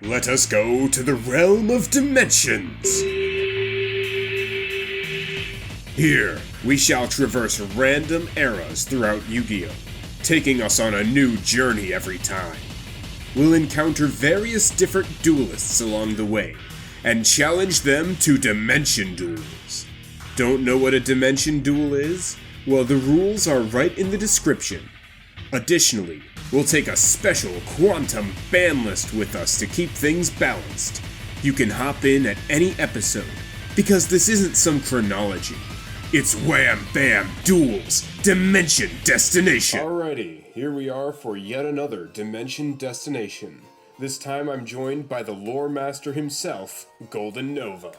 Let us go to the realm of dimensions. Here, we shall traverse random eras throughout Yu-Gi-Oh, taking us on a new journey every time. We'll encounter various different duelists along the way, and challenge them to dimension duels. Don't know what a dimension duel is? Well, the rules are right in the description. Additionally, we'll take a special quantum ban list with us to keep things balanced. You can hop in at any episode, because this isn't some chronology. It's Wham Bam Duels, Dimension Destination! Alrighty, here we are for yet another Dimension Destination. This time I'm joined by the lore master himself, GoldenNova.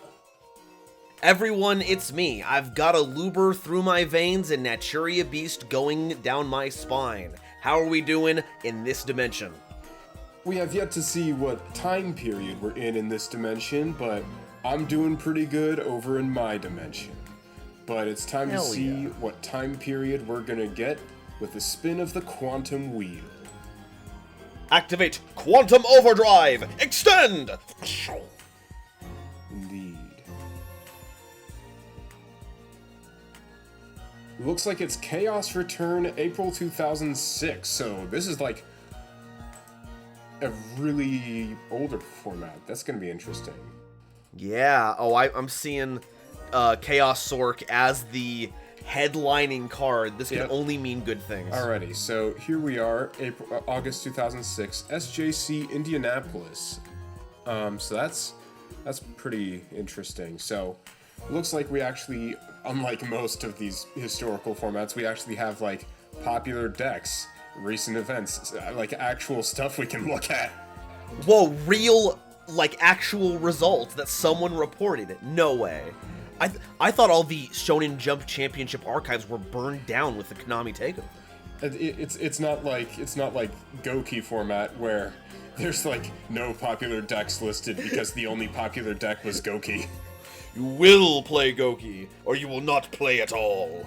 Everyone, it's me. I've got a Luber through my veins and Naturia Beast going down my spine. How are we doing in this dimension? We have yet to see what time period we're in this dimension, but I'm doing pretty good over in my dimension. But it's time to see what time period we're gonna get with the spin of the quantum wheel. Activate Quantum Overdrive! Extend! Indeed. Looks like it's Chaos Return April 2006, so this is like a really older format. That's gonna be interesting. Yeah, I'm seeing Chaos Sork as the headlining card. This can only mean good things. Alrighty, so here we are, August 2006, SJC Indianapolis. So that's pretty interesting. So looks like we actually, unlike most of these historical formats, we actually have like popular decks, recent events, like actual stuff we can look at. Whoa, real, like actual results that someone reported. No way. I thought all the Shonen Jump Championship archives were burned down with the Konami takeover. It's not like Goki format where there's like no popular decks listed because the only popular deck was Goki. You will play Goki, or you will not play at all.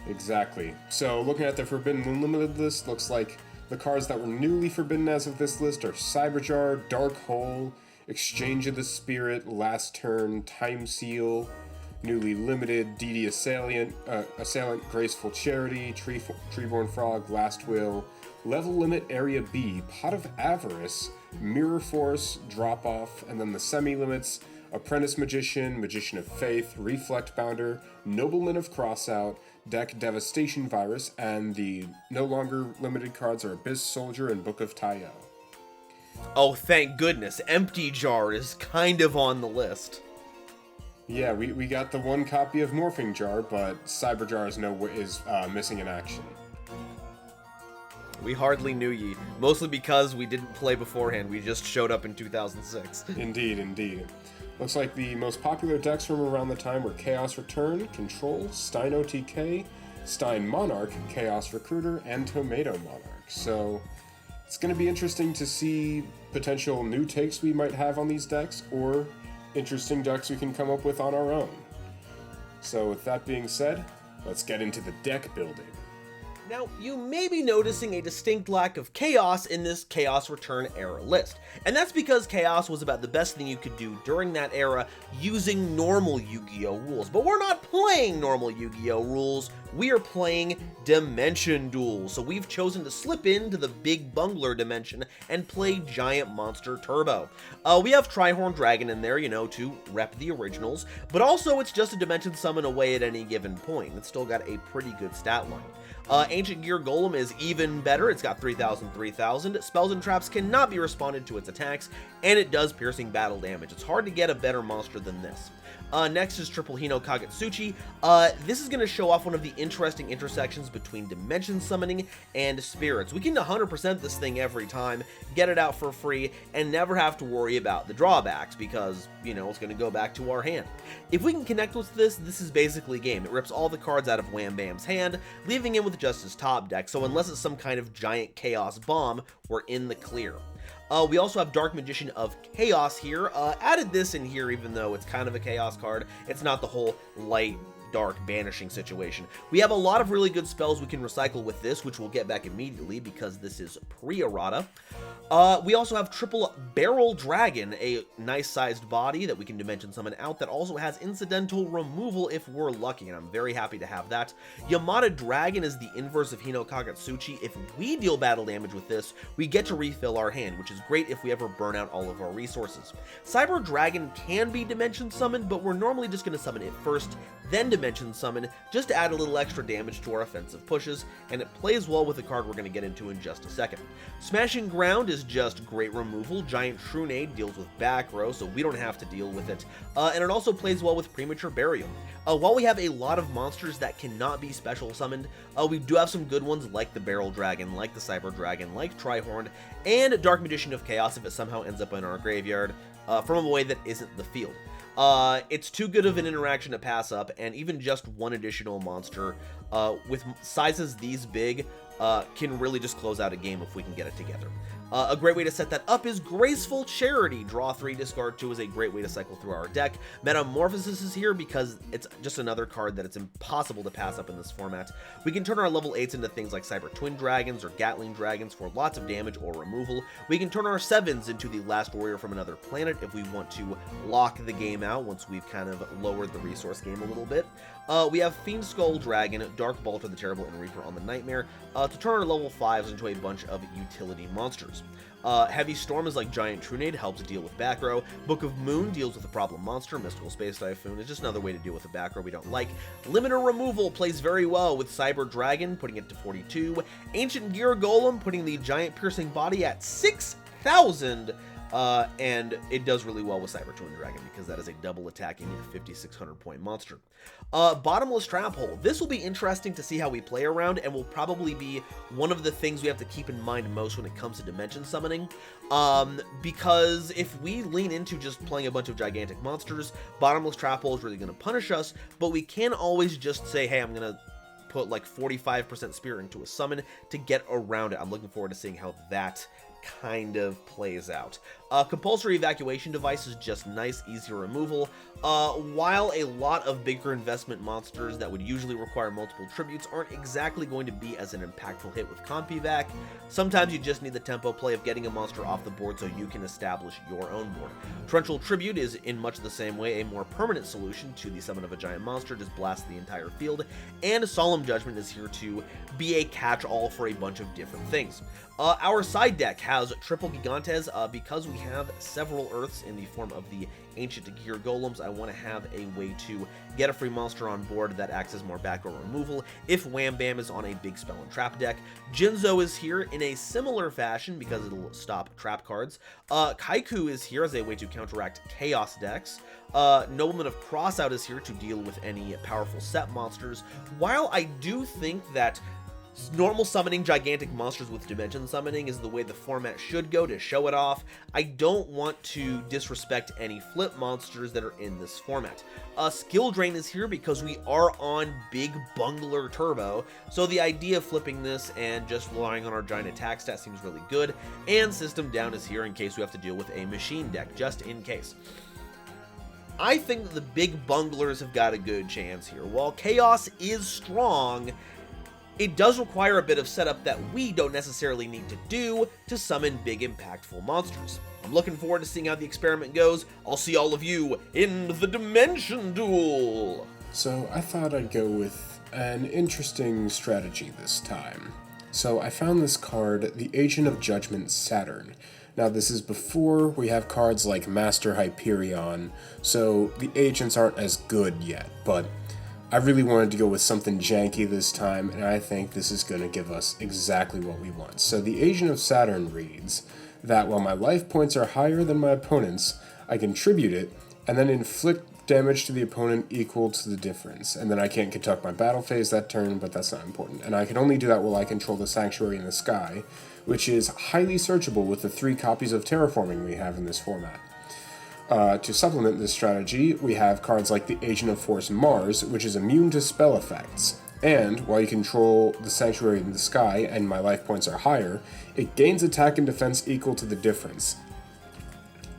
Exactly. So looking at the Forbidden Unlimited list, looks like the cards that were newly forbidden as of this list are Cyberjar, Dark Hole, Exchange of the Spirit, Last Turn, Time Seal, newly limited DD Assailant, Graceful Charity, Treeborn Frog, Last Will, Level Limit Area B, Pot of Avarice, Mirror Force, Drop Off, and then the semi-limits, Apprentice Magician, Magician of Faith, Reflect Bounder, Nobleman of Crossout, Deck Devastation Virus, and the no longer limited cards are Abyss Soldier and Book of Tayo. Oh, thank goodness, Empty Jar is kind of on the list. Yeah, we got the one copy of Morphing Jar, but Cyberjar is missing in action. We hardly knew ye, mostly because we didn't play beforehand, we just showed up in 2006. Indeed. Looks like the most popular decks from around the time were Chaos Return, Control, Stein OTK, Stein Monarch, Chaos Recruiter, and Tomato Monarch. So it's going to be interesting to see potential new takes we might have on these decks, or interesting decks we can come up with on our own. So with that being said, let's get into the deck building. Now, you may be noticing a distinct lack of Chaos in this Chaos Return era list, and that's because Chaos was about the best thing you could do during that era using normal Yu-Gi-Oh rules. But we're not playing normal Yu-Gi-Oh rules, we are playing Dimension Duels, so we've chosen to slip into the big Bungler dimension and play Giant Monster Turbo. We have Trihorn Dragon in there, to rep the originals, but also it's just a dimension summon away at any given point. It's still got a pretty good stat line. Ancient Gear Golem is even better. It's got 3,000. Spells and traps cannot be responded to its attacks, and it does piercing battle damage. It's hard to get a better monster than this. Next is Triple Hino Kagetsuchi. This is going to show off one of the interesting intersections between Dimension Summoning and Spirits. We can 100% this thing every time, get it out for free, and never have to worry about the drawbacks, because, it's going to go back to our hand. If we can connect with this is basically game. It rips all the cards out of Wham Bam's hand, leaving him with just his top deck, so unless it's some kind of giant chaos bomb, we're in the clear. We also have Dark Magician of Chaos here. Added this in here even though it's kind of a chaos card. It's not the whole light dark banishing situation. We have a lot of really good spells we can recycle with this, which we'll get back immediately because this is pre-errata. We also have triple barrel dragon, a nice sized body that we can dimension summon out that also has incidental removal if we're lucky, and I'm very happy to have that. Yamada dragon is the inverse of Hino Kagetsuchi. If we deal battle damage with this, we get to refill our hand, which is great if we ever burn out all of our resources. Cyber dragon can be dimension summoned, but we're normally just going to summon it first, then dimension summon, just to add a little extra damage to our offensive pushes, and it plays well with a card we're going to get into in just a second. Smashing ground is just great removal. Giant Trunade deals with back row, so we don't have to deal with it, and it also plays well with premature burial. While we have a lot of monsters that cannot be special summoned, we do have some good ones like the Barrel Dragon, like the Cyber Dragon, like Trihorn, and Dark Magician of Chaos if it somehow ends up in our graveyard from a way that isn't the field. It's too good of an interaction to pass up, and even just one additional monster with sizes these big can really just close out a game if we can get it together. A great way to set that up is Graceful Charity. Draw 3, discard 2 is a great way to cycle through our deck. Metamorphosis is here because it's just another card that it's impossible to pass up in this format. We can turn our level 8s into things like Cyber Twin Dragons or Gatling Dragons for lots of damage or removal. We can turn our 7s into the Last Warrior from Another Planet if we want to lock the game out once we've kind of lowered the resource game a little bit. We have Fiend Skull Dragon, Dark Balter the Terrible, and Reaper on the Nightmare to turn our level 5s into a bunch of utility monsters. Heavy Storm is like Giant Trunade, helps deal with back row. Book of Moon deals with a problem monster. Mystical Space Typhoon is just another way to deal with a back row we don't like. Limiter Removal plays very well with Cyber Dragon, putting it to 42. Ancient Gear Golem, putting the Giant Piercing Body at 6,000. And it does really well with Cyber Twin Dragon because that is a double attacking 5,600 point monster. Bottomless Trap Hole. This will be interesting to see how we play around, and will probably be one of the things we have to keep in mind most when it comes to dimension summoning. Because if we lean into just playing a bunch of gigantic monsters, Bottomless Trap Hole is really going to punish us, but we can always just say, hey, I'm going to put like 45% spirit into a summon to get around it. I'm looking forward to seeing how that kind of plays out. Compulsory Evacuation Device is just nice, easy removal. While a lot of bigger investment monsters that would usually require multiple tributes aren't exactly going to be as an impactful hit with Comp Evac, sometimes you just need the tempo play of getting a monster off the board so you can establish your own board. Torrential Tribute is, in much the same way, a more permanent solution to the summon of a giant monster, just blast the entire field, and Solemn Judgment is here to be a catch-all for a bunch of different things. Our side deck has Triple Gigantes. Because we have several Earths in the form of the Ancient Gear Golems, I want to have a way to get a free monster on board that acts as more back row removal if Wham Bam is on a big spell and trap deck. Jinzo is here in a similar fashion because it'll stop trap cards. Kaiku is here as a way to counteract chaos decks. Nobleman of Crossout is here to deal with any powerful set monsters. While I do think that normal summoning gigantic monsters with dimension summoning is the way the format should go to show it off, I don't want to disrespect any flip monsters that are in this format. Skill Drain is here because we are on big Bungler Turbo, so the idea of flipping this and just relying on our giant attack stat seems really good, and System Down is here in case we have to deal with a machine deck, just in case. I think that the big bunglers have got a good chance here. While Chaos is strong, it does require a bit of setup that we don't necessarily need to do to summon big impactful monsters. I'm looking forward to seeing how the experiment goes. I'll see all of you in the Dimension Duel! So I thought I'd go with an interesting strategy this time. So I found this card, the Agent of Judgment Saturn. Now this is before we have cards like Master Hyperion, so the agents aren't as good yet, but I really wanted to go with something janky this time, and I think this is going to give us exactly what we want. So the Agent of Saturn reads that while my life points are higher than my opponent's, I can tribute it, and then inflict damage to the opponent equal to the difference. And then I can't conduct my battle phase that turn, but that's not important. And I can only do that while I control the Sanctuary in the Sky, which is highly searchable with the 3 copies of Terraforming we have in this format. To supplement this strategy, we have cards like the Agent of Force Mars, which is immune to spell effects, and while you control the Sanctuary in the Sky and my life points are higher, it gains attack and defense equal to the difference.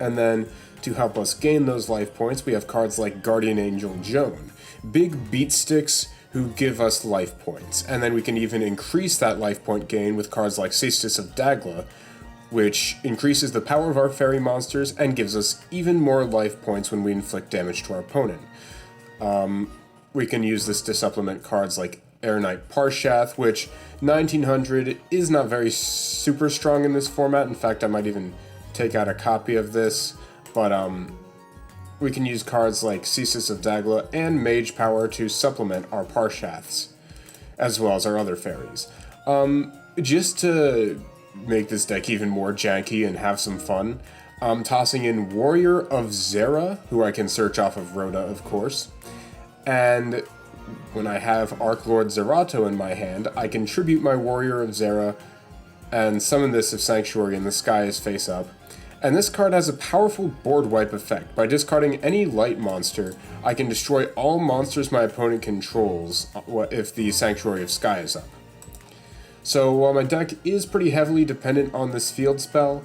And then To help us gain those life points, we have cards like Guardian Angel Joan, big beat sticks who give us life points. And then we can even increase that life point gain with cards like Cestus of Dagla, which increases the power of our fairy monsters and gives us even more life points when we inflict damage to our opponent. We can use this to supplement cards like Air Knight Parshath, which 1900 is not very super strong in this format. In fact, I might even take out a copy of this. But we can use cards like Cestus of Dagla and Mage Power to supplement our Parshaths, as well as our other fairies. Just to make this deck even more janky and have some fun, I'm tossing in Warrior of Zera, who I can search off of Rhoda, of course. And when I have Arc Lord Zerato in my hand, I can tribute my Warrior of Zera and summon this if Sanctuary in the Sky is face up. And this card has a powerful board wipe effect. By discarding any light monster, I can destroy all monsters my opponent controls if the Sanctuary of Sky is up. So while my deck is pretty heavily dependent on this field spell,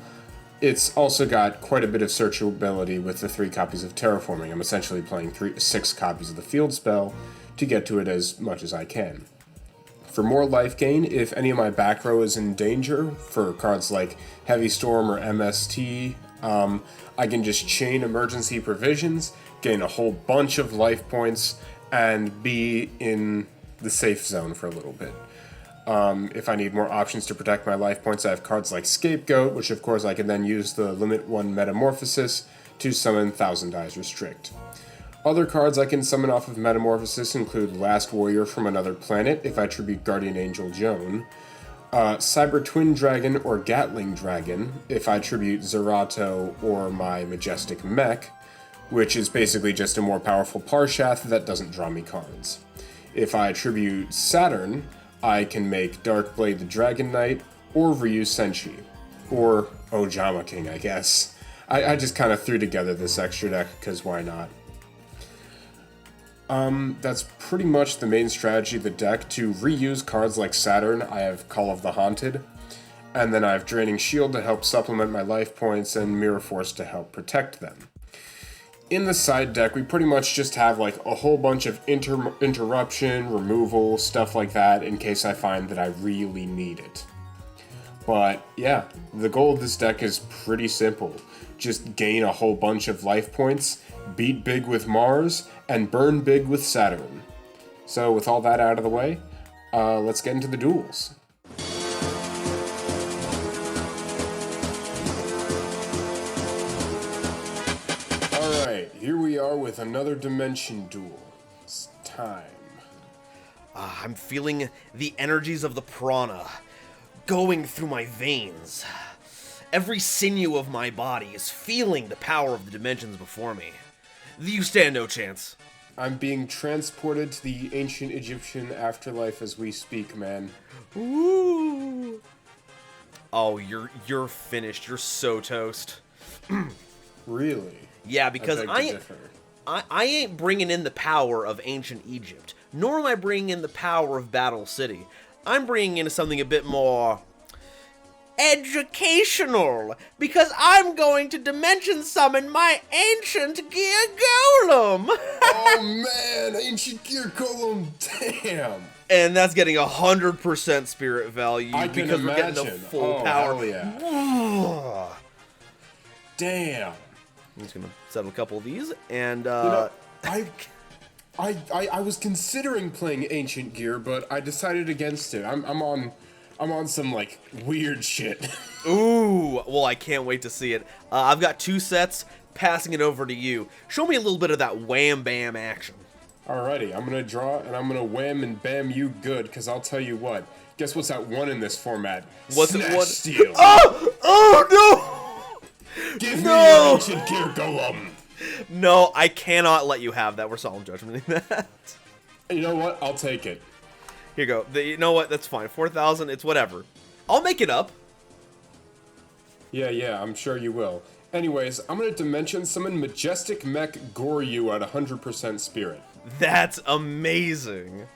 it's also got quite a bit of searchability with the 3 copies of Terraforming. I'm essentially playing 6 copies of the field spell to get to it as much as I can. For more life gain, if any of my back row is in danger, for cards like Heavy Storm or MST, I can just chain Emergency Provisions, gain a whole bunch of life points, and be in the safe zone for a little bit. If I need more options to protect my life points, I have cards like Scapegoat, which of course I can then use the Limit 1 Metamorphosis to summon Thousand Eyes Restrict. Other cards I can summon off of Metamorphosis include Last Warrior from Another Planet, if I tribute Guardian Angel Joan, Cyber Twin Dragon or Gatling Dragon, if I tribute Zerato or my Majestic Mech, which is basically just a more powerful Parshath that doesn't draw me cards. If I tribute Saturn, I can make Dark Blade the Dragon Knight, or Ryu Senshi, or Ojama King, I guess. I just kind of threw together this extra deck, because why not? That's pretty much the main strategy of the deck. To reuse cards like Saturn, I have Call of the Haunted, and then I have Draining Shield to help supplement my life points, and Mirror Force to help protect them. In the side deck, we pretty much just have like a whole bunch of interruption, removal, stuff like that, in case I find that I really need it. But yeah, the goal of this deck is pretty simple. Just gain a whole bunch of life points, beat big with Mars, and burn big with Saturn. So with all that out of the way, let's get into the duels. Alright, here we are with another Dimension Duel. It's time. I'm feeling the energies of the prana going through my veins. Every sinew of my body is feeling the power of the dimensions before me. You stand no chance. I'm being transported to the ancient Egyptian afterlife as we speak, man. Ooh. Oh, you're finished. You're so toast. Really? Yeah, because I ain't bringing in the power of ancient Egypt, nor am I bringing in the power of Battle City. I'm bringing in something a bit more educational, because I'm going to dimension summon my ancient gear golem. Oh man, ancient gear golem, damn. And that's getting 100% spirit value because we're getting the full power. Hell yeah. Damn. I'm just gonna settle a couple of these, and I was considering playing ancient gear, but I decided against it. I'm on some like weird shit. Ooh, well, I can't wait to see it. I've got 2 sets, passing it over to you. Show me a little bit of that wham bam action. Alrighty, I'm gonna draw and I'm gonna wham and bam you good, because I'll tell you what. Guess what's at 1 in this format? What's Snatch it? What? Steal. Oh no! Give me your ancient gear golem. No, I cannot let you have that. We're solemn judgmenting that. You know what? I'll take it. Here you go. You know what? That's fine. 4,000. It's whatever. I'll make it up. Yeah, I'm sure you will. Anyways, I'm gonna dimension summon Majestic Mech Goryu at 100% spirit. That's amazing.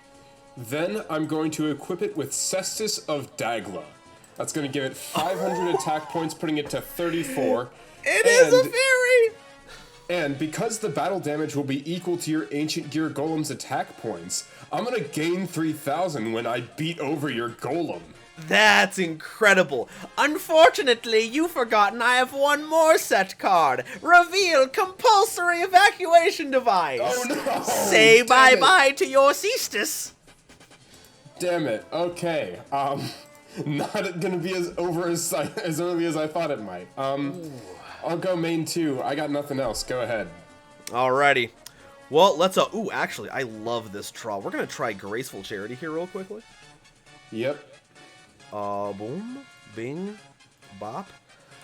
Then I'm going to equip it with Cestus of Dagla. That's gonna give it 500 attack points, putting it to 34. It is a fairy! And because the battle damage will be equal to your Ancient Gear Golem's attack points, I'm gonna gain 3,000 when I beat over your Golem. That's incredible. Unfortunately, you've forgotten I have one more set card. Reveal compulsory evacuation device. Oh no! Say bye-bye to your cestus. Damn it. Okay. Not gonna be as early as I thought it might. I'll go main 2. I got nothing else. Go ahead. Alrighty. Well, let's ooh, actually, I love this draw. We're gonna try Graceful Charity here real quickly. Yep. Boom, bing, bop.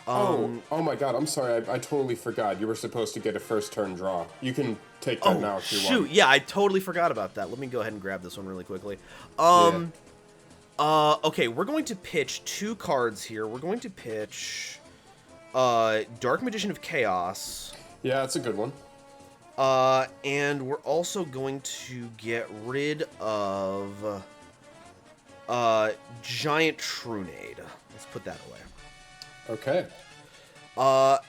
Oh my god, I'm sorry, I totally forgot. You were supposed to get a first turn draw. You can take that now if you want. Shoot, yeah, I totally forgot about that. Let me go ahead and grab this one really quickly. Okay, we're going to pitch 2 cards here. We're going to pitch Dark Magician of Chaos. Yeah, that's a good one. And we're also going to get rid of Giant Trunade. Let's put that away. Okay.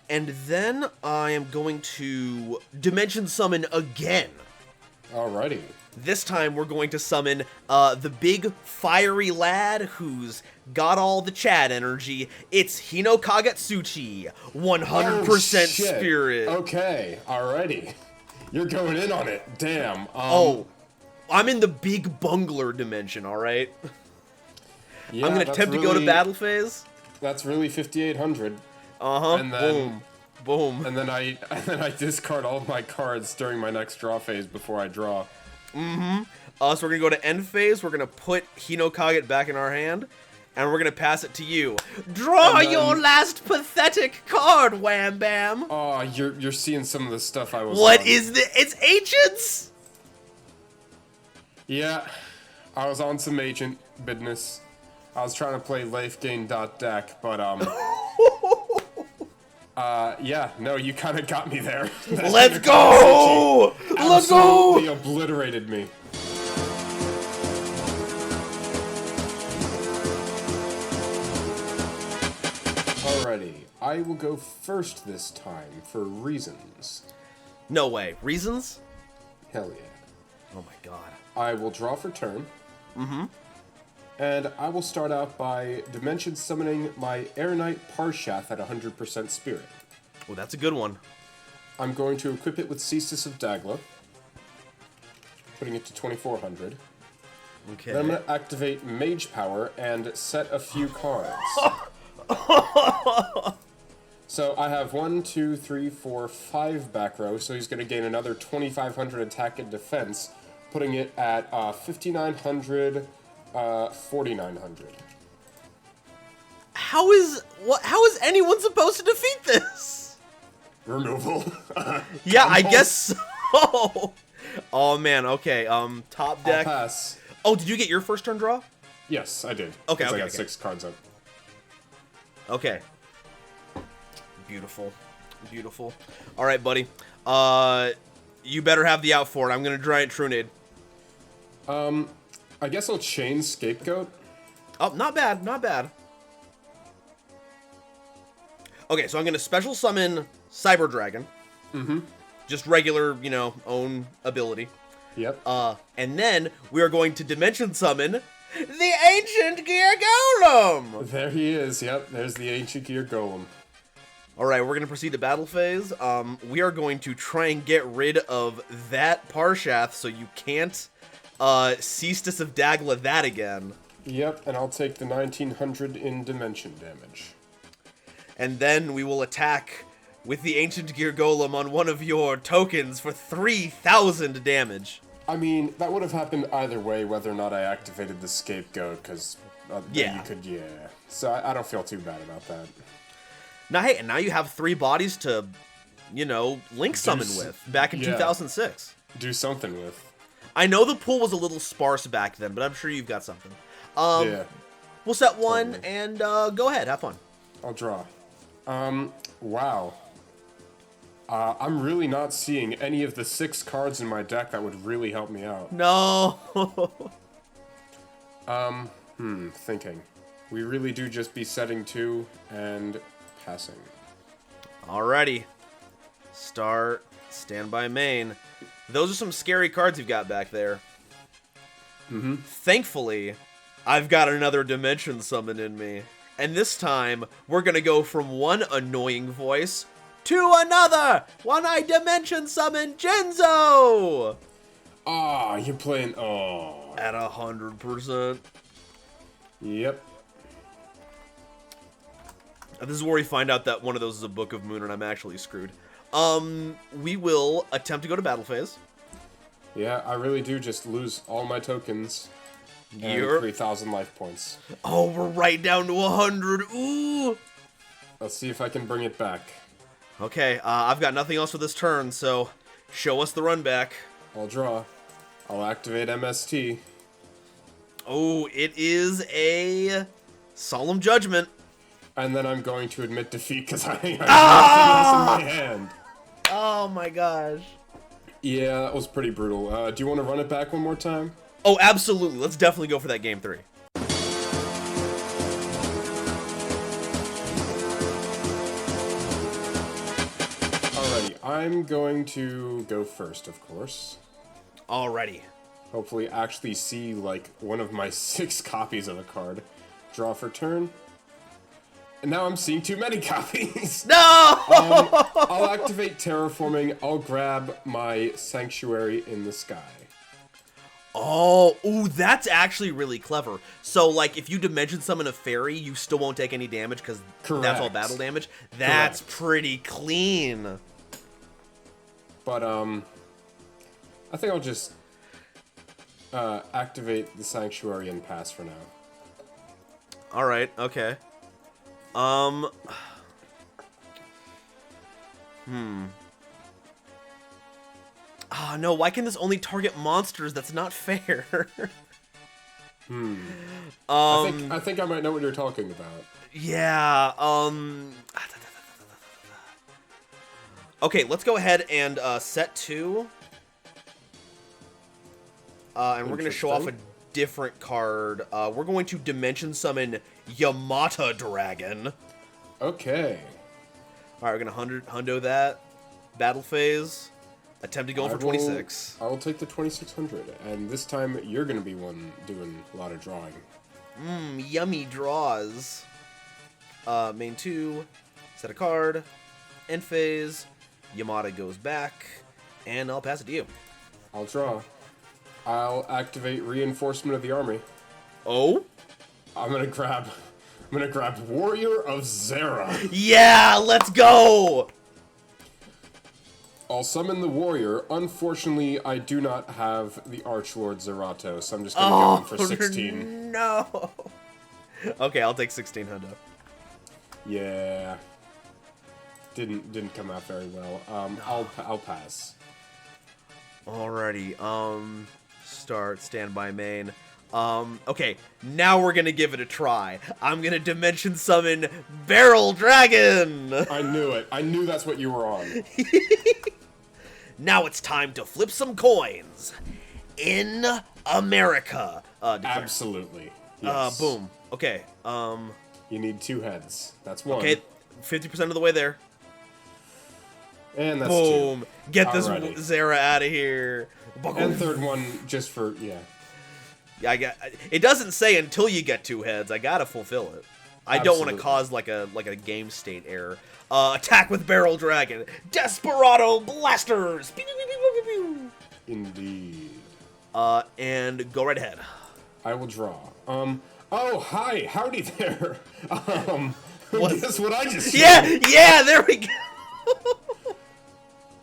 And then I am going to Dimension Summon again. Alrighty. This time we're going to summon the big fiery lad who's got all the Chad energy. It's Hino Kagetsuchi, 100% spirit. Okay, alrighty. You're going in on it. Damn. I'm in the big bungler dimension, alright? Yeah, I'm going to attempt to go to battle phase. That's really 5,800. Uh-huh. And then, boom. And then I discard all of my cards during my next draw phase before I draw. Mm-hmm. So we're going to go to end phase. We're going to put Hino Kage back in our hand. And we're going to pass it to you. Draw your last pathetic card, Wham Bam. Oh, you're seeing some of the stuff I was What on. is this? It's Ancients! Yeah, I was on some agent business. I was trying to play Leifgain.deck, but, yeah, no, you kind of got me there. Let's go! Let's go! Absolutely obliterated me. Alrighty, I will go first this time for reasons. No way. Reasons? Hell yeah. Oh my god. I will draw for turn. Mm-hmm. And I will start out by Dimension Summoning my Air Knight Parshath at 100% Spirit. Oh, that's a good one. I'm going to equip it with Cestus of Dagla, putting it to 2,400. Okay. Then I'm going to activate Mage Power and set a few cards. So I have 1, 2, 3, 4, 5 back row, so he's going to gain another 2,500 attack and defense, putting it at 5,900, 4,900. How is anyone supposed to defeat this? Removal. Yeah, I guess so. Oh man, okay. Top deck. I'll pass. Oh, did you get your first turn draw? Yes, I did. Okay, I okay, got okay. 6 cards up. Okay. Beautiful. Beautiful. Alright, buddy. You better have the out for it. I'm gonna Giant Trunade. I guess I'll chain Scapegoat. Oh, not bad, not bad. Okay, so I'm gonna special summon Cyber Dragon. Mm-hmm. Just regular, you know, own ability. Yep. And then we are going to Dimension Summon the Ancient Gear Golem! There he is, yep. There's the Ancient Gear Golem. Alright, we're going to proceed to battle phase. We are going to try and get rid of that Parshath so you can't Cestus of Dagla that again. Yep, and I'll take the 1,900 in dimension damage. And then we will attack with the Ancient Gear Golem on one of your tokens for 3,000 damage. I mean, that would have happened either way, whether or not I activated the Scapegoat, because yeah. You could, yeah. So I don't feel too bad about that. Now, hey, and now you have 3 bodies to, you know, link summon with back in 2006. Do something with. I know the pool was a little sparse back then, but I'm sure you've got something. Yeah. We'll set one Totally. and go ahead, have fun. I'll draw. Wow. I'm really not seeing any of the 6 cards in my deck that would really help me out. No. Thinking. We really do just be setting 2 and passing. Alrighty. Start Stand by main. Those are some scary cards you've got back there. Thankfully, I've got another Dimension Summon in me. And this time, we're gonna go from one annoying voice to another! When I Dimension Summon Genzo! Ah, you're playing... Oh. At 100%. Yep. This is where we find out that one of those is a Book of Moon and I'm actually screwed. We will attempt to go to battle phase. Yeah, I really do just lose all my tokens. And 3,000 life points. Oh, we're right down to 100. Ooh! Let's see if I can bring it back. Okay, I've got nothing else for this turn, so show us the run back. I'll draw. I'll activate MST. Oh, it is a Solemn Judgment. And then I'm going to admit defeat because I have nothing else in my hand. Oh my gosh. Yeah, that was pretty brutal. Do you want to run it back one more time? Oh, absolutely. Let's definitely go for that game 3. Alrighty, I'm going to go first, of course. Alrighty. Hopefully actually see, like, one of my 6 copies of a card. Draw for turn. And now I'm seeing too many copies! No! I'll activate Terraforming. I'll grab my Sanctuary in the Sky. Oh, ooh, that's actually really clever. So, like, if you Dimension Summon a fairy, you still won't take any damage because that's all battle damage. That's pretty clean. But, I think I'll just activate the Sanctuary and pass for now. Alright, okay. Oh, no, why can this only target monsters? That's not fair. I think I might know what you're talking about. Yeah, okay, let's go ahead and set 2. And we're going to show off a different card. We're going to Dimension Summon Yamata Dragon. Okay. Alright, we're going to hundo that. Battle phase. Attempt to go for 26. I will take the 2600, and this time you're going to be one doing a lot of drawing. Yummy draws. Main 2, set a card, end phase, Yamata goes back, and I'll pass it to you. I'll draw. I'll activate Reinforcement of the Army. Oh? I'm gonna grab Warrior of Zera. Yeah, let's go! I'll summon the Warrior. Unfortunately, I do not have the Archlord Zerato, so I'm just gonna go in for 16. No! Okay, I'll take 16 hundo. Yeah. Didn't come out very well. I'll pass. Alrighty, start, standby main. Okay, now we're gonna give it a try. I'm gonna Dimension Summon Barrel Dragon! I knew it. I knew that's what you were on. Now it's time to flip some coins. In America. Absolutely. Yes. Boom. Okay, You need 2 heads. That's 1. okay, 50% of the way there. And that's Boom. 2. Get this Alrighty. Zera out of here. And third one just for, yeah. Yeah, it doesn't say until you get 2 heads. I gotta fulfill it. I don't want to cause like a game state error. Attack with Barrel Dragon. Desperado Blasters. Pew, pew, pew, pew, pew, pew. Indeed. And go right ahead. I will draw. Oh, hi. Howdy there. Guess what I just did? Yeah, there we go.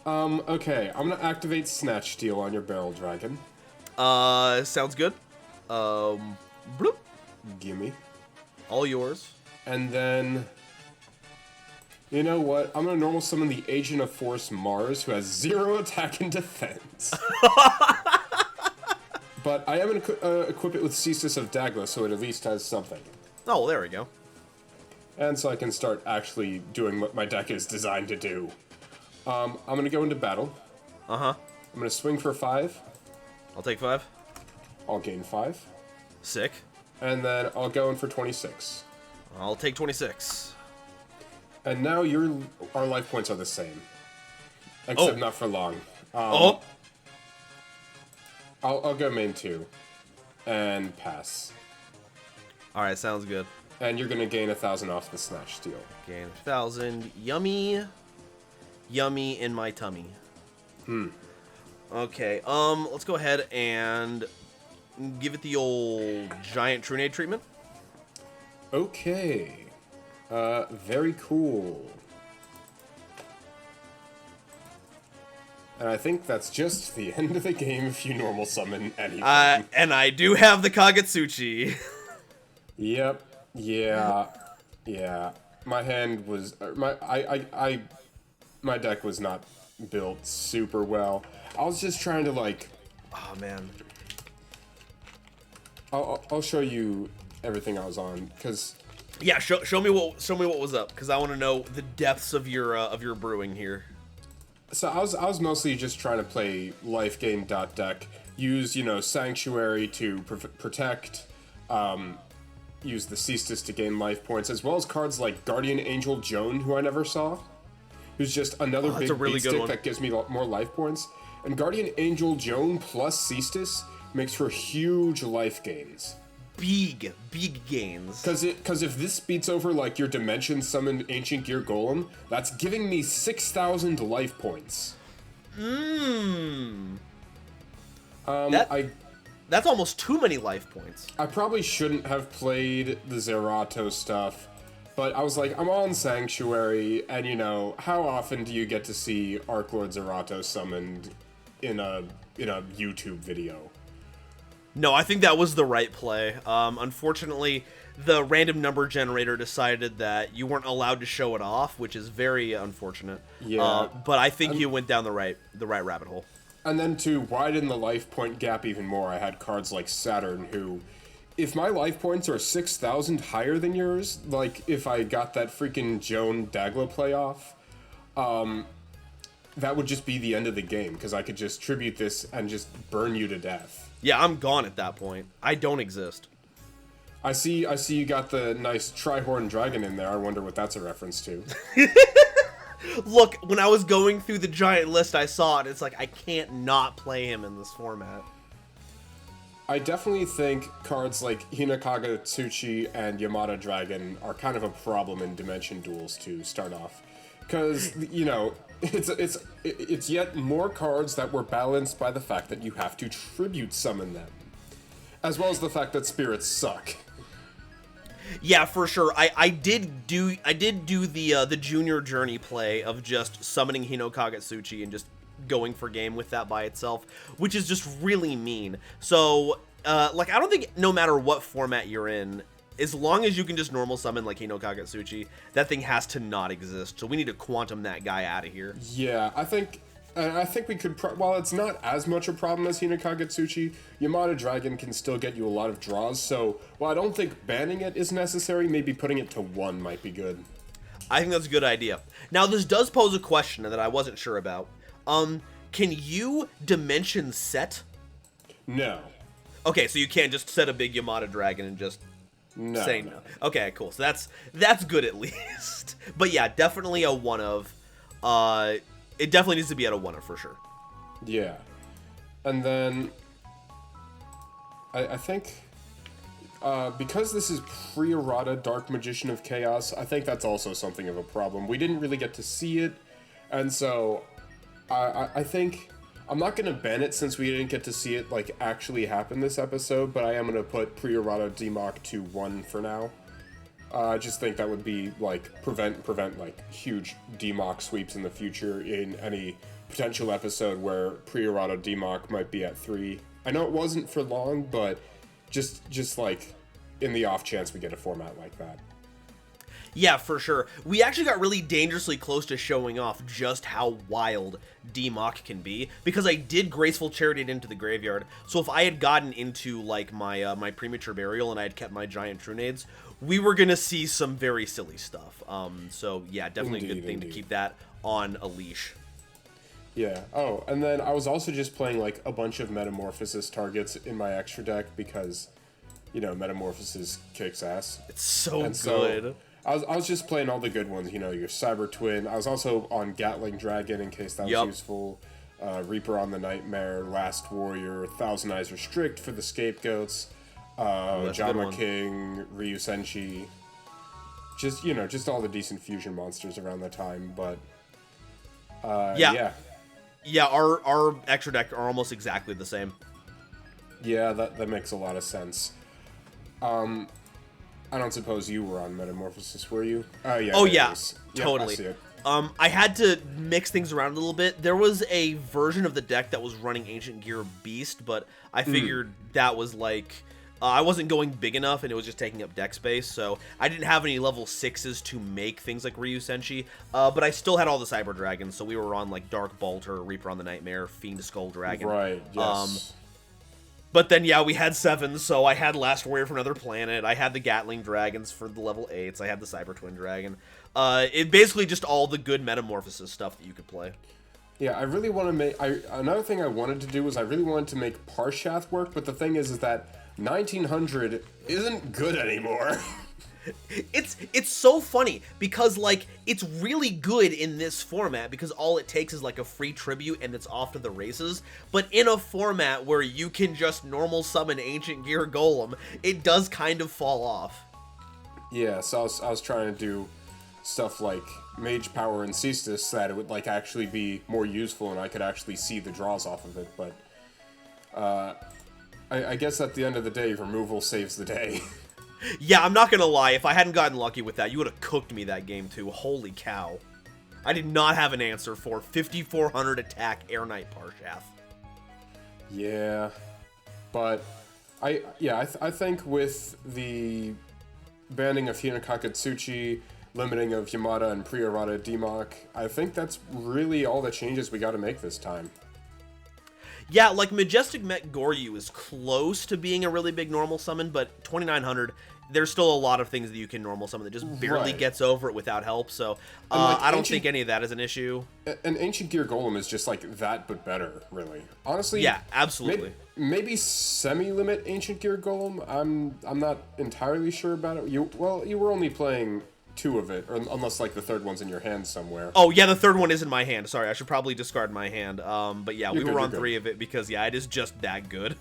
Okay. I'm gonna activate Snatch Steal on your Barrel Dragon. Sounds good. Bloop. Gimme. All yours. And then... You know what? I'm gonna normal summon the Agent of Force Mars, who has 0 attack and defense. But I am gonna equip it with Ceaseless of Dagla, so it at least has something. Oh, well, there we go. And so I can start actually doing what my deck is designed to do. I'm gonna go into battle. Uh-huh. I'm gonna swing for 5. I'll take 5. I'll gain 5. Sick. And then I'll go in for 26. I'll take 26. And now our life points are the same. Except not for long. Oh! I'll go main 2. And pass. Alright, sounds good. And you're gonna gain 1,000 off the Snatch Steal. Gain 1,000. Yummy. Yummy in my tummy. Okay, let's go ahead and give it the old giant Trunade treatment. Okay. Very cool. And I think that's just the end of the game if you normal summon anything. And I do have the Kagetsuchi. Yep. Yeah. Yeah. My hand was my deck was not built super well. I was just trying to like. Oh man. I'll show you everything I was on because. Yeah, show me what was up because I want to know the depths of your brewing here. So I was mostly just trying to play life gain deck, use Sanctuary to protect, use the Cestus to gain life points, as well as cards like Guardian Angel Joan, who I never saw, who's just another big really beat good stick one. that gives me more life points. And Guardian Angel Joan plus Cestus makes for huge life gains. Big gains. Because if this beats over like your Dimension Summoned Ancient Gear Golem, that's giving me 6,000 life points. That's almost too many life points. I probably shouldn't have played the Zerato stuff, but I was like, I'm on Sanctuary, and how often do you get to see Arc Lord Zerato summoned in a YouTube video? No, I think that was the right play. Unfortunately, the random number generator decided that you weren't allowed to show it off, which is very unfortunate. Yeah. But I think you went down the right rabbit hole. And then to widen the life point gap even more, I had cards like Saturn, who, if my life points are 6,000 higher than yours, like if I got that freaking Joan Dagla playoff, that would just be the end of the game, because I could just tribute this and just burn you to death. Yeah, I'm gone at that point. I don't exist. I see you got the nice Trihorn Dragon in there. I wonder what that's a reference to. Look, when I was going through the giant list, I saw it. It's like, I can't not play him in this format. I definitely think cards like Hinakaga Tsuchi and Yamada Dragon are kind of a problem in Dimension Duels to start off. Because, it's yet more cards that were balanced by the fact that you have to tribute summon them. As well as the fact that spirits suck. Yeah, for sure. I did do the junior journey play of just summoning Hino Kagetsuchi and just going for game with that by itself, which is just really mean. So, I don't think no matter what format you're in, as long as you can just normal summon like Hino Kagetsuchi, that thing has to not exist. So we need to quantum that guy out of here. Yeah, I think we could, while it's not as much a problem as Hina Kagetsuchi, Yamada Dragon can still get you a lot of draws, so while I don't think banning it is necessary, maybe putting it to 1 might be good. I think that's a good idea. Now, this does pose a question that I wasn't sure about. Can you dimension set? No. Okay, so you can't just set a big Yamada Dragon and just say no. Okay, cool. So that's good at least. But yeah, definitely a 1 of. It definitely needs to be at a 1 of for sure. Yeah. And then I think because this is pre-errata Dark Magician of Chaos, I think that's also something of a problem. We didn't really get to see it, and so I think I'm not going to ban it since we didn't get to see it like actually happen this episode, but I am going to put pre-errata DMOC to 1 for now. I just think that would be like prevent like huge DMOC sweeps in the future in any potential episode where pre-errata DMOC might be at 3. I know it wasn't for long, but just like in the off chance we get a format like that. Yeah, for sure. We actually got really dangerously close to showing off just how wild DMOC can be, because I did Graceful Chariot it into the graveyard. So if I had gotten into like my my Premature Burial and I had kept my Giant Trunades, we were gonna see some very silly stuff. So yeah, definitely a good thing to keep that on a leash. Yeah. Oh, and then I was also just playing like a bunch of Metamorphosis targets in my extra deck because, Metamorphosis kicks ass. It's so good. I was just playing all the good ones, you know, your Cyber Twin. I was also on Gatling Dragon in case that was useful. Reaper on the Nightmare, Last Warrior, Thousand Eyes Restrict for the scapegoats, Jama King, Ryu Senshi. Just, you know, just all the decent fusion monsters around the time, but yeah. Yeah, our extra deck are almost exactly the same. Yeah, that makes a lot of sense. I don't suppose you were on Metamorphosis, were you? Oh, yeah. Oh, yeah, totally. I see it. I had to mix things around a little bit. There was a version of the deck that was running Ancient Gear Beast, but I figured that was like... I wasn't going big enough, and it was just taking up deck space, so I didn't have any level 6s to make things like Ryu Senshi, but I still had all the Cyber Dragons, so we were on, like, Dark Bolter, Reaper on the Nightmare, Fiend Skull Dragon. Right, yes. But then, yeah, we had 7s, so I had Last Warrior for Another Planet, I had the Gatling Dragons for the level 8s, I had the Cyber Twin Dragon. It basically just all the good Metamorphosis stuff that you could play. Yeah, I really want to make... another thing I wanted to do was I really wanted to make Parshath work, but the thing is that 1900 isn't good anymore. It's so funny because, like, it's really good in this format because all it takes is like a free tribute and it's off to the races. But in a format where you can just normal summon Ancient Gear Golem, it does kind of fall off. Yeah, so I was trying to do stuff like Mage Power and Cestus so that it would like actually be more useful and I could actually see the draws off of it, but I guess at the end of the day, removal saves the day. Yeah, I'm not gonna lie, if I hadn't gotten lucky with that, you would have cooked me that game too. Holy cow. I did not have an answer for 5400 attack Air Knight Parshath. Yeah, but I think with the banning of Hinokakatsuchi, limiting of Yamada and Priorata Demok, I think that's really all the changes we got to make this time. Yeah, like, Majestic Met Goryu is close to being a really big normal summon, but 2900, there's still a lot of things that you can normal summon that just barely gets over it without help, so like, I don't think any of that is an issue. An Ancient Gear Golem is just like that, but better, really. Honestly, yeah, absolutely. Maybe semi-limit Ancient Gear Golem. I'm not entirely sure about it. You were only playing 2 of it, or unless like the third one's in your hand somewhere. Oh yeah, the third one is in my hand. Sorry, I should probably discard my hand. But yeah, we were on 3 of it because yeah, it is just that good.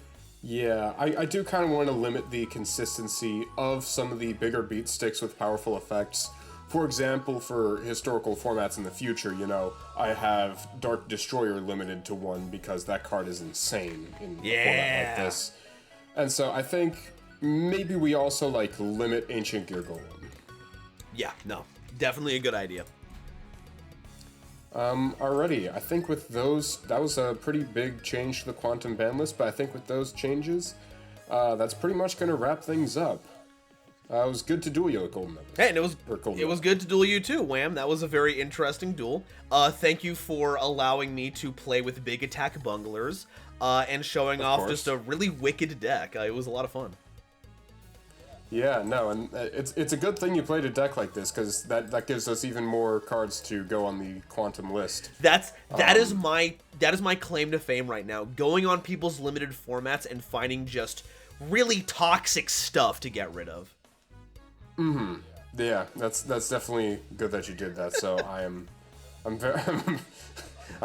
Yeah, I do kind of want to limit the consistency of some of the bigger beat sticks with powerful effects. For example, for historical formats in the future, you know, I have Dark Destroyer limited to 1 because that card is insane in a format like this. And so I think maybe we also like limit Ancient Gear Golem. Yeah, no, definitely a good idea. Alrighty, I think with those, that was a pretty big change to the Quantum ban list, but I think with those changes, that's pretty much going to wrap things up. It was good to duel you at GoldenNova. Hey, and it was good to duel you too, Wham. That was a very interesting duel. Thank you for allowing me to play with big attack bunglers, and showing off just a really wicked deck. It was a lot of fun. Yeah, no, and it's a good thing you played a deck like this, because that gives us even more cards to go on the Quantum list. That is my claim to fame right now. Going on people's limited formats and finding just really toxic stuff to get rid of. Mm-hmm. Yeah, that's definitely good that you did that. So I'm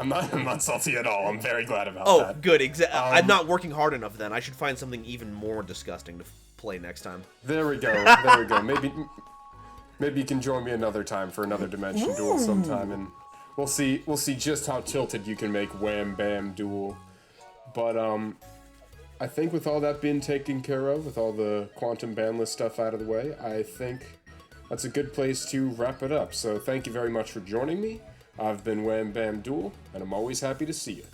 not salty at all. I'm very glad about that. Oh, good. I'm not working hard enough then. I should find something even more disgusting to play next time. There we go. There we go. Maybe you can join me another time for another Dimension Duel sometime, and we'll see just how tilted you can make Wham Bam Duel. But I think with all that being taken care of, with all the Quantum ban list stuff out of the way, I think that's a good place to wrap it up. So thank you very much for joining me. I've been Wham Bam Duel, and I'm always happy to see you.